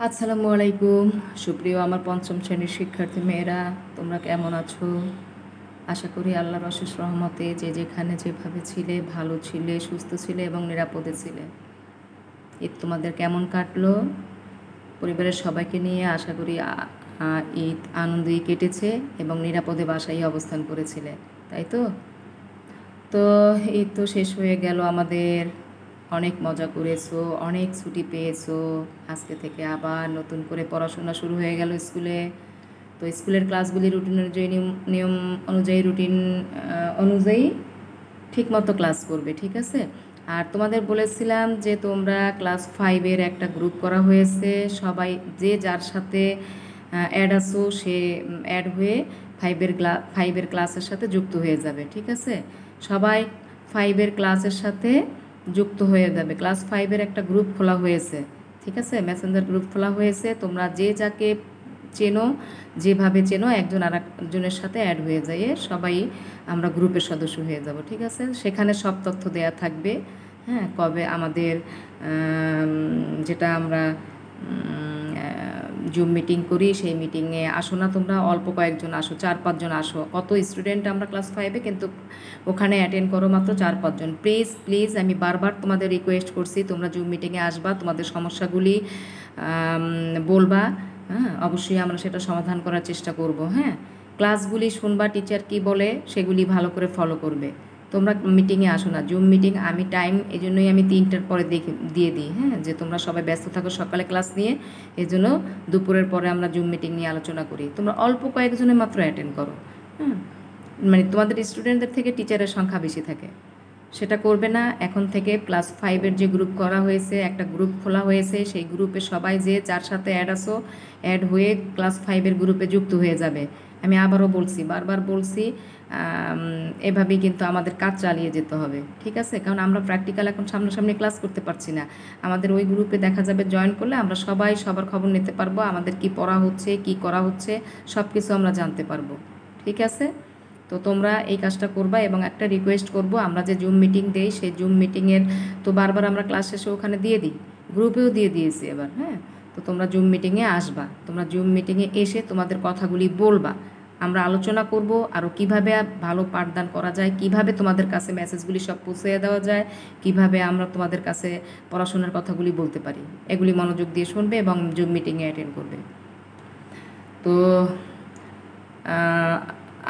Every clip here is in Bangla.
আসসালামু আলাইকুম। সুপ্রিয় আমার পঞ্চম শ্রেণীর শিক্ষার্থী মেয়েরা, তোমরা কেমন আছো? আশা করি আল্লাহর অশেষ রহমতে যে যেখানে যেভাবে ছিলে ভালো ছিলে, সুস্থ ছিলে এবং নিরাপদে ছিলে। ঈদ তোমাদের কেমন কাটলো? পরিবারের সবাইকে নিয়ে আশা করি ঈদ আনন্দই কেটেছে এবং নিরাপদে বাসায় অবস্থান করেছিলে, তাই তো? তো ঈদ তো শেষ হয়ে গেল আমাদের। অনেক মজা করেছো, অনেক ছুটি পেয়েছো। আজকে থেকে আবার নতুন করে পড়াশোনা শুরু হয়ে গেল স্কুলে। তো স্কুলের ক্লাসগুলি রুটিন অনুযায়ী নিয়ম অনুযায়ী অনুযায়ী ঠিকমতো ক্লাস করবে, ঠিক আছে? আর তোমাদের বলেছিলাম যে তোমরা ক্লাস 5-এর একটা গ্রুপ করা হয়েছে, সবাই যে যার সাথে অ্যাড আসো সে অ্যাড হয়ে ফাইভের ক্লাসের সাথে যুক্ত হয়ে যাবে, ঠিক আছে? সবাই 5-এর ক্লাসের সাথে যুক্ত হয়ে যাবে। ক্লাস 5-এর একটা গ্রুপ খোলা হয়েছে, ঠিক আছে? মেসেঞ্জার গ্রুপ খোলা হয়েছে। তোমরা যে যাকে চেনো, যেভাবে চেনো, একজন আর একজনের সাথে অ্যাড হয়ে যায়, সবাই আমরা গ্রুপের সদস্য হয়ে যাব, ঠিক আছে? সেখানে সব তথ্য দেয়া থাকবে। হ্যাঁ, কবে আমাদের যেটা আমরা জুম মিটিং করি সেই মিটিংয়ে আসো না তোমরা, অল্প কয়েকজন আসো, 4-5 জন আসো। কত স্টুডেন্ট আমরা ক্লাস 5-এ, কিন্তু ওখানে অ্যাটেন্ড করো মাত্র 4-5 জন। প্লিজ প্লিজ আমি বারবার তোমাদের রিকোয়েস্ট করছি, তোমরা জুম মিটিংয়ে আসবা, তোমাদের সমস্যাগুলি বলবা। হ্যাঁ, অবশ্যই আমরা সেটা সমাধান করার চেষ্টা করব। হ্যাঁ, ক্লাসগুলি শুনবা, টিচার কি বলে সেগুলি ভালো করে ফলো করবে। তোমরা মিটিংয়ে আসো না, জুম মিটিং আমি টাইম এই জন্যই আমি 3টার পরে দিয়ে দিই। হ্যাঁ, যে তোমরা সবাই ব্যস্ত থাকো সকালে ক্লাস নিয়ে, এই জন্য দুপুরের পরে আমরা জুম মিটিং নিয়ে আলোচনা করি। তোমরা অল্প কয়েকজনের মাত্র অ্যাটেন্ড করো। হ্যাঁ, মানে তোমাদের স্টুডেন্টদের থেকে টিচারের সংখ্যা বেশি থাকে, সেটা করবে না। এখন থেকে ক্লাস 5-এর যে গ্রুপ করা হয়েছে, একটা গ্রুপ খোলা হয়েছে, সেই গ্রুপে সবাই যে যার সাথে অ্যাড আসো অ্যাড হয়ে ক্লাস 5-এর গ্রুপে যুক্ত হয়ে যাবে। আমি আবারও বলছি, বারবার বলছি, এভাবেই কিন্তু আমাদের কাজ চালিয়ে যেতে হবে, ঠিক আছে? কারণ আমরা প্র্যাকটিক্যাল এখন সামনাসামনি ক্লাস করতে পারছি না। আমাদের ওই গ্রুপে দেখা যাবে জয়েন করলে আমরা সবাই সবার খবর নিতে পারবো, আমাদের কি পড়া হচ্ছে, কি করা হচ্ছে, সব কিছু আমরা জানতে পারবো, ঠিক আছে? তো তোমরা এই কাজটা করবা। এবং একটা রিকোয়েস্ট করব, আমরা যে জুম মিটিং দেই সেই জুম মিটিংয়ের তো বারবার আমরা ক্লাস শেষে ওখানে দিয়ে দিই, গ্রুপেও দিয়ে দিয়েছি এবার। হ্যাঁ, তো তোমরা জুম মিটিংয়ে আসবা, তোমরা জুম মিটিংয়ে এসে তোমাদের কথাগুলি বলবা। আমরা আলোচনা করব আরও কীভাবে ভালো পাঠদান করা যায়, কিভাবে তোমাদের কাছে মেসেজগুলি সব পৌঁছে দেওয়া যায়, কিভাবে আমরা তোমাদের কাছে পড়াশোনার কথাগুলি বলতে পারি। এগুলি মনোযোগ দিয়ে শুনবে এবং জুম মিটিংয়ে অ্যাটেন্ড করবে। তো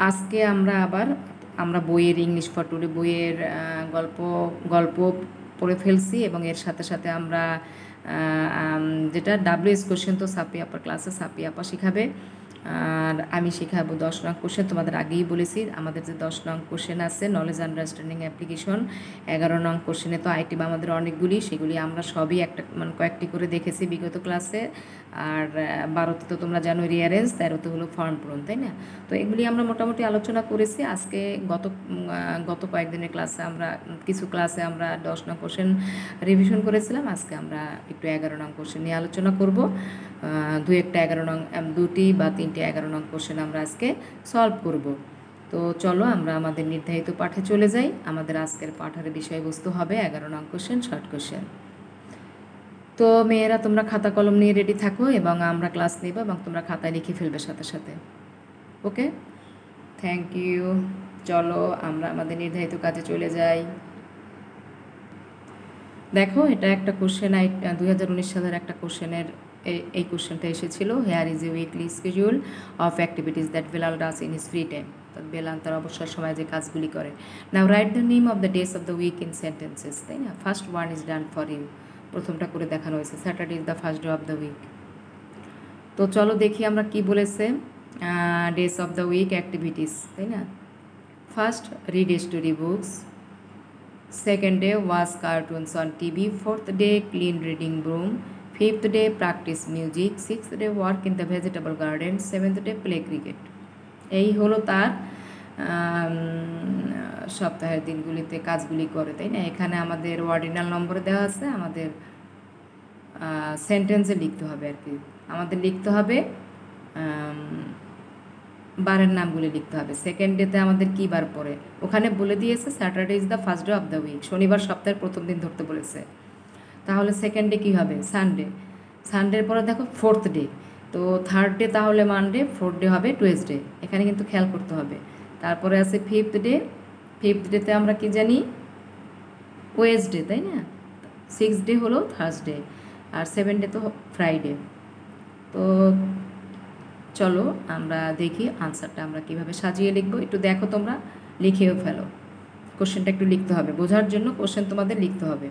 আজকে আমরা বইয়ের ইংলিশ ফর টুডে বইয়ের গল্প পড়ে ফেলছি, এবং এর সাথে সাথে আমরা যেটা WS কোশ্চেন, তো সাপি আপার ক্লাসে সাপি আপা শেখাবে, আর আমি শেখাবো 10 নং কোশ্চেন। তোমাদের আগেই বলেছি আমাদের যে 10 নং কোশ্চেন আছে নলেজ আন্ডারস্ট্যান্ডিং অ্যাপ্লিকেশন, 11 নং কোশ্চেনে তো আইটি বা আমাদের অনেকগুলি, সেগুলি আমরা সবই একটা কয়েকটি করে দেখেছি বিগত ক্লাসে। আর 12তে তো তোমরা জানো রিয়ারেঞ্জ, 13তে হলো ফর্ম পূরণ, তাই না? তো এগুলি আমরা মোটামুটি আলোচনা করেছি আজকে। গত কয়েকদিনের ক্লাসে আমরা কিছু ক্লাসে আমরা 10 নং কোশ্চেন রিভিশন করেছিলাম। আজকে আমরা একটু 11 নং কোশ্চেন নিয়ে আলোচনা করব। দুটি বা 3টে 11 নং কোশ্চেন আমরা আজকে সলভ করব। তো চলো আমরা আমাদের নির্ধারিত পাঠে চলে যাই। আমাদের আজকের পাঠের বিষয়বস্তু হবে 11 নং কোশ্চেন, শর্ট কোশ্চেন। তো মেয়েরা তোমরা খাতা কলম নিয়ে রেডি থাকো এবং আমরা ক্লাস নেব, এবং তোমরা খাতায় লিখে ফেলবে সাথে সাথে। ওকে, থ্যাংক ইউ। চলো আমরা আমাদের নির্ধারিত কাজে চলে যাই। দেখো, এটা একটা কোশ্চেন, 2019 সালের একটা কোশ্চেনের এই কোশ্চেনটা এসেছিল। Here is a weekly schedule of activities that Belal does in his free time. Belal তার অবসর সময় যে কাজগুলি করে। Now write the name of the days of the week in sentences, তাই না? First one is done for you, প্রথমটা করে দেখানো হয়েছে। Saturday is the first day of the week. তো চলো দেখি আমরা কি বলেছে। Days of the week activities, তাই না? First, read story books. Second day, watch cartoons on TV. Fourth day, clean reading room. Fifth day, practice music. Sixth day, work in the vegetable garden. Seventh day, play cricket. এই হলো তার সপ্তাহের দিনগুলিতে কাজগুলি করে, তাই না? এখানে আমাদের অর্ডিনাল নম্বর দেওয়া আছে, আমাদের সেন্টেন্সে লিখতে হবে আর কি। আমাদের লিখতে হবে বারের নামগুলি লিখতে হবে। সেকেন্ড ডেতে আমাদের কী বার পড়ে ওখানে বলে দিয়েছে, Saturday is the first day of the week, শনিবার সপ্তাহের প্রথম দিন ধরতে বলেছে। তাহলে সেকেন্ড ডে কী হবে? সানডে। সানডের পরে দেখো ফোর্থ ডে, তো থার্ড ডে তাহলে মানডে, ফোর্থ ডে হবে টুয়েসডে, এখানে কিন্তু খেয়াল করতে হবে। তারপরে আছে ফিফথ ডে, ফিফথ ডেতে আমরা কি জানি ওয়েসডে, তাই না? সিক্স ডে হলো থার্সডে, আর সেভেন ডে তো ফ্রাইডে। তো চলো আমরা দেখি আনসারটা আমরা কিভাবে সাজিয়ে লিখবো। একটু দেখো, তোমরা লিখেও ফেলো। কোশ্চেনটা একটু লিখতে হবে, বোঝার জন্য কোশ্চেন তোমাদের লিখতে হবে।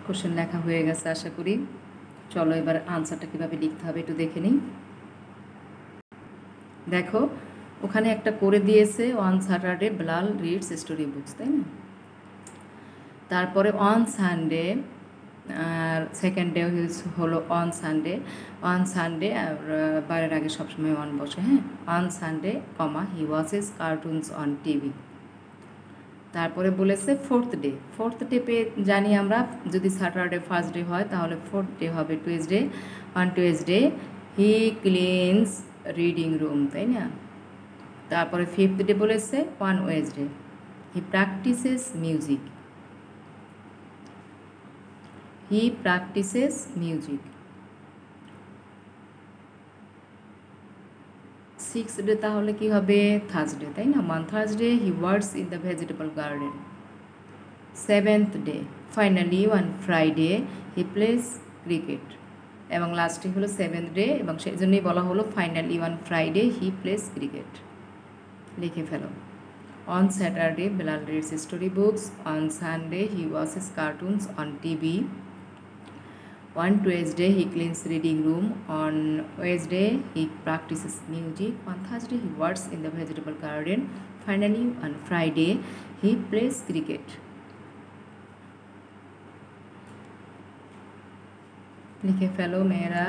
কোশ্চেন লেখা হয়ে গেছে আশা করি। চলো এবার আনসারটা কীভাবে লিখতে হবে একটু দেখে নিই। দেখো ওখানে একটা করে দিয়েছে, on Saturday Bilal reads story books, তাই না? তারপরে অন সানডে, আর সেকেন্ড ডে হলো অন সানডে। অন সানডে বারের আগে সবসময় অন বসে, হ্যাঁ। On Sunday comma he watches cartoons on TV. তারপরে বলেছে ফোর্থ ডে, ফোর্থ ডে পেয়ে জানি আমরা যদি স্যাটারডে ফার্স্ট ডে হয় তাহলে ফোর্থ ডে হবে Tuesday. On Tuesday he cleans reading room, তাই না? তারপরে ফিফথ ডে বলেছে on Wednesday he practises music, he practises music. Six day তাহলে কি হবে? থার্সডে, তাই না? On Thursday he works in the vegetable garden. Seventh day finally on Friday he plays cricket. এবং লাস্টে হলো সেভেন্থ ডে, এবং সেই জন্যই বলা হলো finally on Friday he plays cricket. লিখে ফেলো। On Saturday, Bilal reads storybooks. On Sunday, he watches cartoons on TV. On Tuesday, he cleans reading room. On Wednesday, he practices music. On Thursday, he works in the vegetable garden. Finally, on Friday, he plays cricket. লিখে ফেলো মেয়েরা।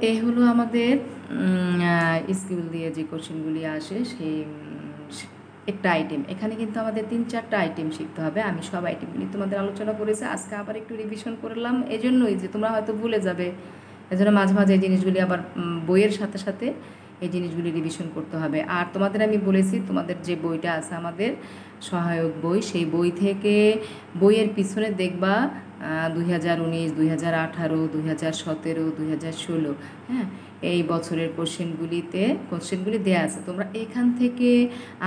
এই হলো আমাদের স্কুল দিয়ে যে কোশ্চেনগুলি আসে সেই একটা আইটেম। এখানে কিন্তু আমাদের 3-4টা আইটেম শিখতে হবে। আমি সব আইটেমগুলি তোমাদের আলোচনা করেছি, আজকে আবার একটু রিভিশন করলাম। এজন্যই যে তোমরা হয়তো ভুলে যাবে, এজন্য মাঝে মাঝে এই জিনিসগুলি আবার বইয়ের সাথে সাথে এই জিনিসগুলি রিভিশন করতে হবে। আর তোমাদের আমি বলেছি, তোমাদের যে বইটা আছে আমাদের সহায়ক বই, সেই বই থেকে বইয়ের পিছনে দেখবা 2019, 2018, 2017, 2016, হ্যাঁ, এই বছরের কোশ্চেনগুলি দেওয়া আছে। তোমরা এখান থেকে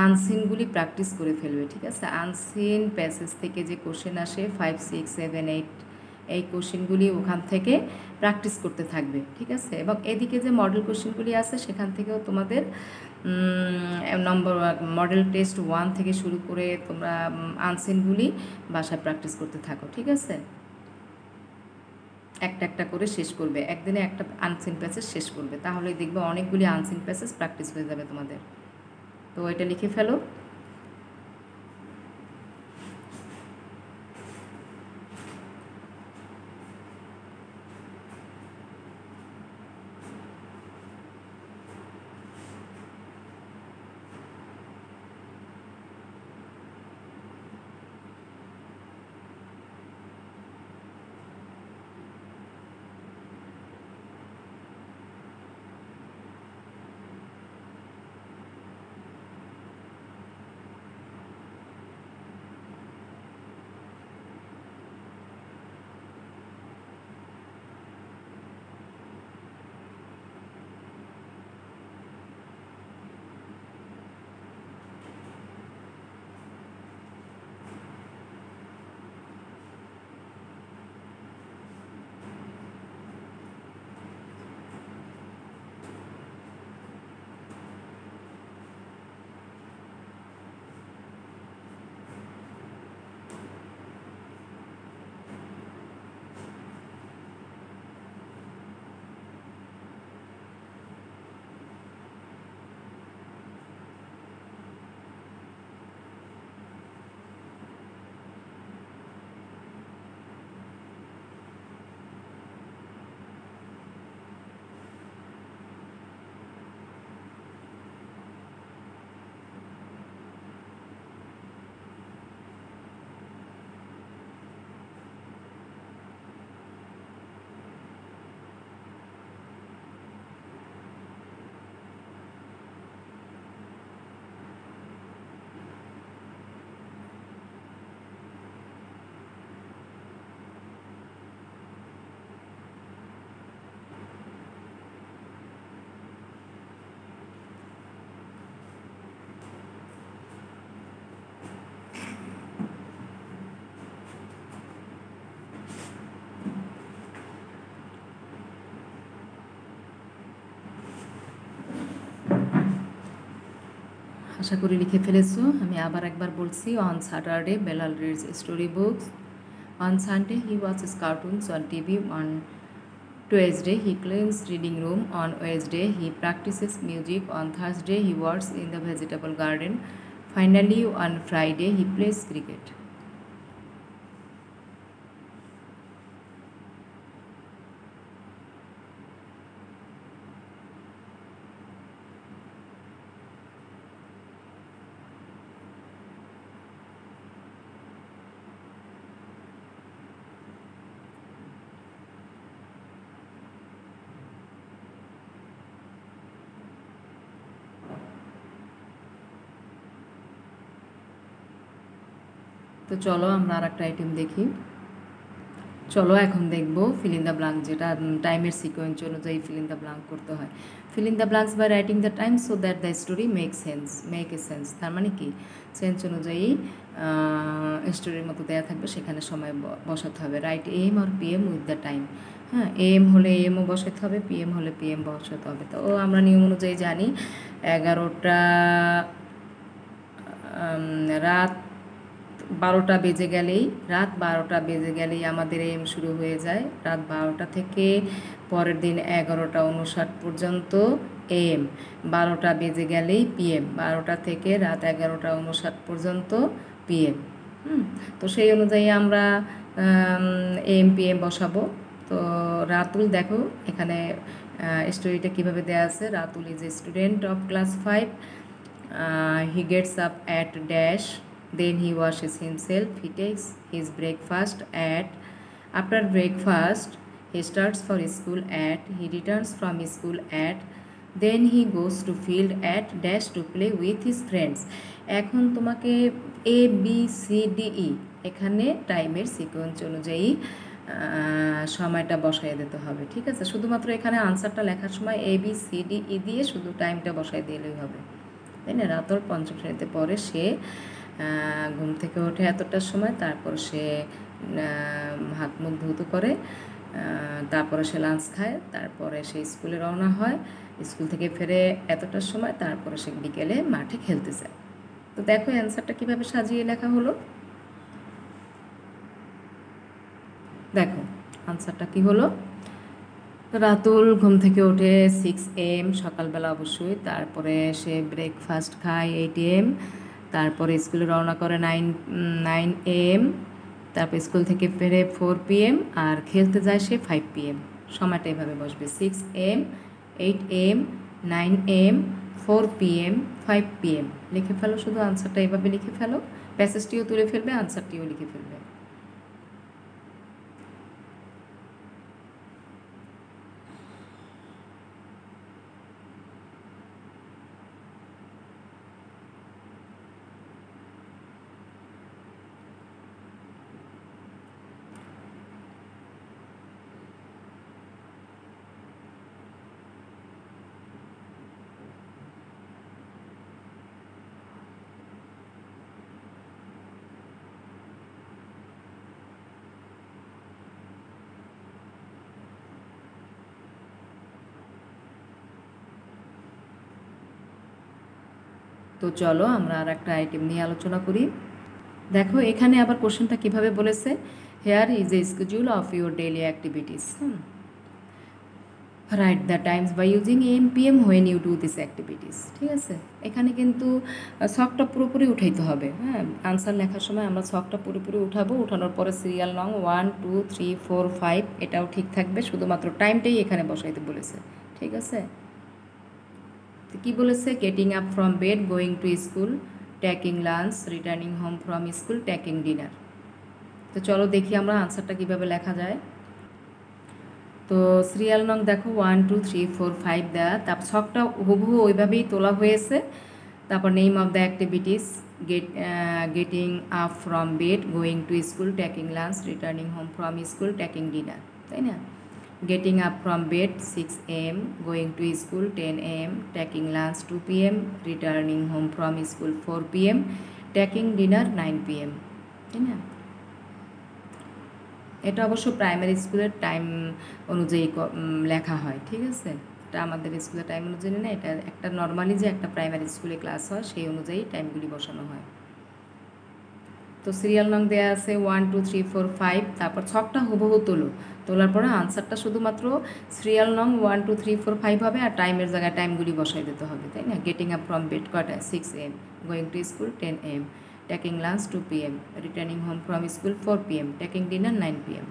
আনসিনগুলি প্র্যাকটিস করে ফেলবে, ঠিক আছে? আনসিন প্যাসেজ থেকে যে কোশ্চেন আসে 5, 6, 7, 8, এই কোশ্চেনগুলি ওখান থেকে প্র্যাকটিস করতে থাকবে, ঠিক আছে? এবং এদিকে যে মডেল কোশ্চেনগুলি আছে সেখান থেকেও তোমাদের মডেল টেস্ট 1 থেকে শুরু করে তোমরা আনসিনগুলি বাসায় প্র্যাকটিস করতে থাকো, ঠিক আছে? একটা করে শেষ করবে, একদিনে একটা আনসিন প্যাসেজ শেষ করবে, তাহলে দেখবে অনেকগুলি আনসিন প্যাসেজ প্র্যাকটিস হয়ে যাবে তোমাদের। তো এটা লিখে ফেলো। আশা করি লিখে ফেলেছো। আমি আবার একবার বলছি, on Saturday Belal reads story books, on Sunday he watches cartoons on TV, on Tuesday he cleans reading room, on Wednesday he practices music, on Thursday he works in the vegetable garden, finally on Friday he plays cricket. তো চলো আমরা আর একটা আইটেম দেখি। চলো এখন দেখব ফিল ইন দ্য ব্ল্যাঙ্ক, যেটা টাইমের সিকোয়েন্স অনুযায়ী ফিল ইন দ্য ব্ল্যাঙ্ক করতে হয়। Fill in the blanks by writing the time so that the story make a sense. তার মানে কি, সেন্স অনুযায়ী স্টোরির মতো দেওয়া থাকবে, সেখানে সময় বসাতে হবে। Write AM or PM with the time. হ্যাঁ, এম হলে এমও বসাতে হবে, পিএম হলে পিএম বসাতে হবে। তো আমরা নিয়ম অনুযায়ী জানি 11টা রাত 12টা বেজে গেলেই আমাদের এম শুরু হয়ে যায়। রাত 12টা থেকে পরের দিন 11:59 পর্যন্ত এম, 12টা বেজে গেলেই পিএম, 12টা থেকে রাত 11:59 পর্যন্ত পিএম। তো সেই অনুযায়ী আমরা এম পিএম বসাবো। তো রাতুল, দেখো এখানে স্টোরিটা কীভাবে দেওয়া আছে। Ratul is a student of class 5. He gets up at dash, then he washes himself, he takes his breakfast at, after breakfast he starts for school at, he returns from school at, then he goes to field at dash to play with his friends. এখন তোমাকে A B C D E এখানে টাইমের সিকোয়েন্স অনুযায়ী সময়টা বসাই দিতে হবে। ঠিক আছে, শুধুমাত্র এখানে আনসারটা লেখার সময় A B C D E দিয়ে শুধু টাইমটা বসাই দিলেই হবে, তাই না। রাতুল 5ম শ্রেণীতে পড়ে, সে ঘুম থেকে ওঠে এতটার সময়, তারপর সে হাত মুখ ধুত করে, তারপরে সে লাঞ্চ খায়, তারপরে সে স্কুলে রওনা হয়, স্কুল থেকে ফেরে এতটার সময়, তারপরে সে বিকেলে মাঠে খেলতে যায়। তো দেখো অ্যান্সারটা কীভাবে সাজিয়ে লেখা হলো। দেখো আনসারটা কি হলো। রাতুল ঘুম থেকে ওঠে 6 AM, সকালবেলা অবশ্যই। তারপরে সে ব্রেকফাস্ট খায় 8 AM, তারপরে স্কুলে রওনা করে 9 AM, তারপর স্কুল থেকে ফেরে 4 PM, আর খেলতে যায় সে 5 PM। সময়টা এভাবে বসবে 6 AM, 8 AM, 9 AM, 4 PM, 5 PM। লিখে ফেলো, শুধু আনসারটা এভাবে লিখে ফেলো, প্যাসেজটিও তুলে ফেলবে, আনসারটিও লিখে ফেলবে। তো চলো আমরা আর একটা আইটেম নিয়ে আলোচনা করি। দেখো এখানে আবার কোশ্চেনটা কীভাবে বলেছে, here is a schedule of your daily activities. Write the times by using AM PM when you do this activities. ঠিক আছে, এখানে কিন্তু ছকটা পুরোপুরি উঠাইতে হবে। হ্যাঁ, আনসার লেখার সময় আমরা ছকটা পুরোপুরি উঠাবো, উঠানোর পরে সিরিয়াল নং 1 2 3 4 5 এটাও ঠিক থাকবে, শুধুমাত্র টাইমটাই এখানে বসাইতে বলেছে। ঠিক আছে, কি বলেছে, getting up from bed, going to school, taking lunch, returning home from school, taking dinner. তো চলো দেখি আমরা আনসারটা কীভাবে লেখা যায়। তো সিরিয়াল নং দেখো 1 2 3 4 5 দেওয়া, তারপর ছকটা হুবহু ওইভাবেই তোলা হয়েছে। তারপর name of the activities, getting up from bed, going to school, taking lunch, returning home from school, taking dinner, তাই না। Getting up from bed 6 AM, going to school 10 AM, taking lunch 2 PM, returning home from school 4 PM, taking dinner 9 PM, তাই না। এটা অবশ্য প্রাইমারি স্কুলের টাইম অনুযায়ী লেখা হয়। ঠিক আছে, এটা আমাদের স্কুলের টাইম অনুযায়ী না, এটা একটা নর্মালি যে একটা প্রাইমারি স্কুলে ক্লাস হয় সেই অনুযায়ী টাইমগুলি বসানো হয়। তো সিরিয়াল নং দেওয়া আছে 1 2 3 4 5, তারপর ছকটা হুবহু তোলার পরে আনসারটা শুধুমাত্র সিরিয়াল নং 1 2 3 4 5 হবে, আর টাইমের জায়গায় টাইমগুলি বসাই দিতে হবে, তাই না। গেটিং আপ ফ্রম বেড কটায় 6 AM, going to school 10 AM, taking lunch 2 PM, returning home from school 4 PM, taking dinner 9 PM।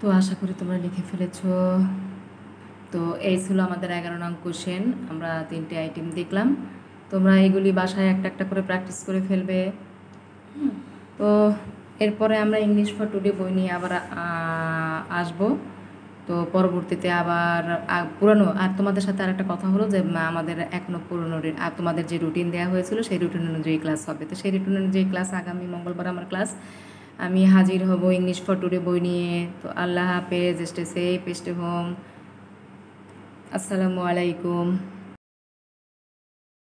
তো আশা করি তোমরা লিখে ফেলেছো। তো এই ছিল আমাদের 11 নং কোশ্চেন। আমরা 3টে আইটেম দেখলাম। তোমরা এগুলি বাসায় একটা একটা করে প্র্যাকটিস করে ফেলবে। তো এরপরে আমরা ইংলিশ ফর টুডে বই নিয়ে আবার আসবো। তো পরবর্তীতে আবার পুরানো আর তোমাদের সাথে আরেকটা কথা হলো যে আমাদের এখনও পুরনো তোমাদের যে রুটিন দেওয়া হয়েছিল সেই রুটিন অনুযায়ী ক্লাস হবে। তো সেই রুটিন অনুযায়ী ক্লাস আগামী মঙ্গলবার আমার ক্লাস, আমি হাজির হব ইংলিশ ফর টুডে বই নিয়ে। তো আল্লাহ হাফেজ, স্টে সেফ, স্টে হোম, আসসালামু আলাইকুম।